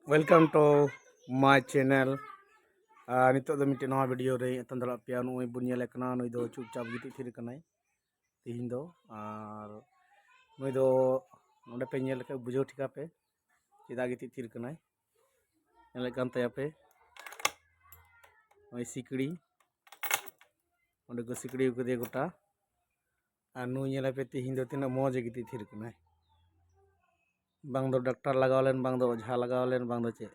Welcome to my channel. Nito do mite nawa video re tandala pia nu bun nyele kana nui do chupchap giti thir kanai tihin do ar nui do nonde pe nyel ke bujau thika pe chida giti thir kanai nyele kan taya pe nui sikri onde go sikri ko de gota ar nui nyele pe tihin do tina moj giti thir kanai bang do doctor lagawlen bang do ojha lagawlen bang do che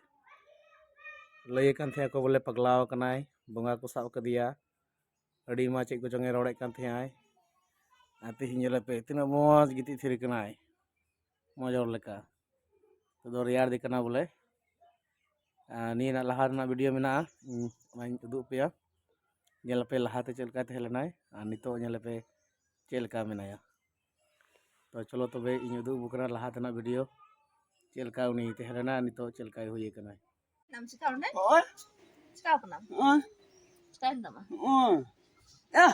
lay kan thea ko bole paglaw kanai bonga ko sab kadiya adi ma che ko jonge rode kan thea ai ati hinyela pe tina moj giti thir kanai mojor leka to do riyar de kana bole ni na laha na video mena main uduk pe ya nyela pe laha te chelka the lenai nito nyela pe chelka menaya to cholo tobe ᱤᱧ uduk bukana laha te na video chelka uni te helena nito chelka huye kanai Nam sekali nih? Oh, Sekali apa nam? oh, Sekali nama? oh, ya,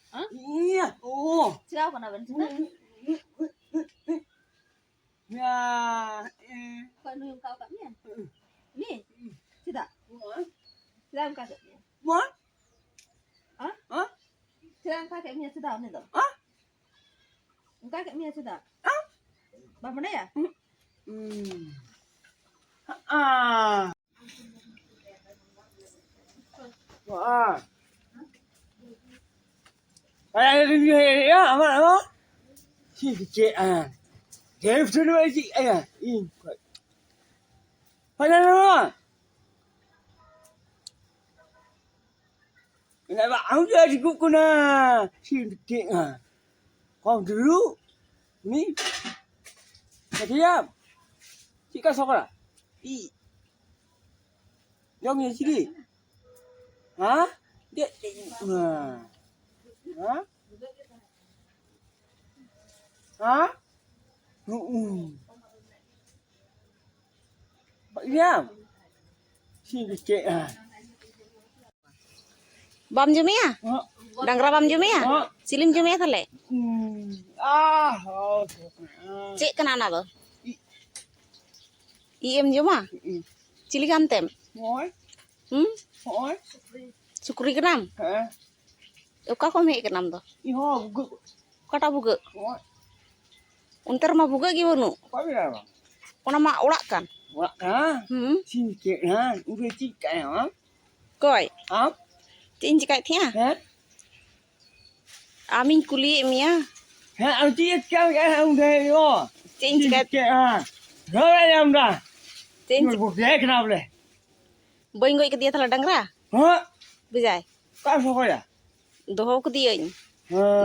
Hah? iya, oh, Sekali apa nam? ya, Kau nuyung kau kat ni? Ni? Tidak. Tidak kau kat ni. what? Hah? Hah? Tidak kau kat ni sudah ni tu. Hah? Kau kat ni sudah. Hah? Bapak mana ya? Ah, wah, ada ni ya, apa? Si kecil ah, jadi betul lagi, ayah, ini, ada apa? Kenapa aku jadi kukuna? Si kecil ah, kau dulu, ni, ketiap, si kasar. Yang ni sini. Hah? Dia hah? Hah? Pak Diam. Sini cek ah. Bam jumi ya? Dangra bam jumi ya? Oh. Silim jumi ya thale? Ah, oh. Cek kenana tuh? IM juma? Cili kantem? Moi, moi. Sukri kenam? Hah? Uka kau meh kenam tuh? Iho buku. Kata buge? Moi. Unter mah buge gimana? Apa dia bang? Kau nama urak kan? Wak ah. Sini cek ah. Udah cek ah. Koi? Ah? Cing cikai tiya? Hah? Amin kuli mia? Hah? Aku cek kan udah yo. Cing cikai? Cek ah. Rồi em ra. Cing Người buộc ghé cái nào đây? boy ngoi ke dia thale dangra? Hả? Bijai? Có sao vậy? Doho ke dia ini.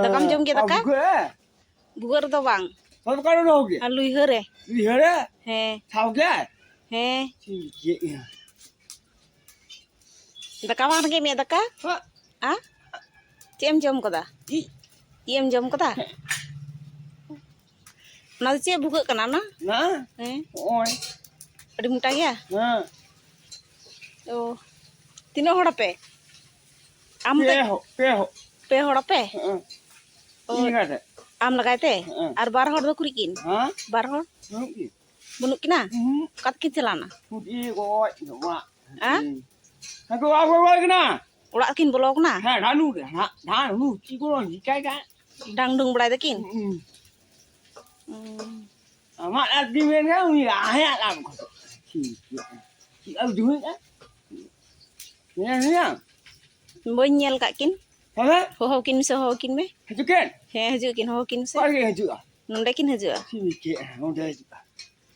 Dakam jom ke daka? Buger to bang? Sao có đâu kìa? Alui here? Gì hết á? He? Sao kìa? He? Chị chị. Daka bang ke mia daka? Hả? Ah? Cem jom ko dah? Ý. IM jom ko dah? Nasi cek buge kan ana? Nè. Ôi. Adi muta ya? Hả? Oh, tino hora pe? Am te Peho. pe hora pe? Hả? Oh, Ini kan? am lagai te? Ar bar hor do kurikin? Hả? Bar hor? Đúng kìa. Bunuk kina? Kat kin celana? Phút đi gọi. Đúng ạ. Ah? Hả? Cô áo gọi cái nào? Urak kin bolok na? Hả? Đá nu kìa. Hả? Đá nu. Chỉ có gì cái. Dang dung belai te kin? Mà ăn đi bên cái gì à? Hay làm chị ở dưới đấy. Nghe thấy không? Boy nyel kak kin? Hả? Ho kin se ho kin me? Hãy cho kênh. He haju kin ho kin se? Có gì hả chưa? Nonde kin haju? Xin chị không đây chị.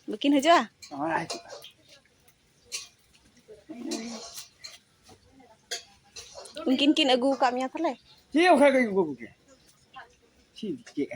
Bikin haju? Đó đây chị. Mungkin kin agu kamnya thale? Chị không khai cái gì kìa. Xin chị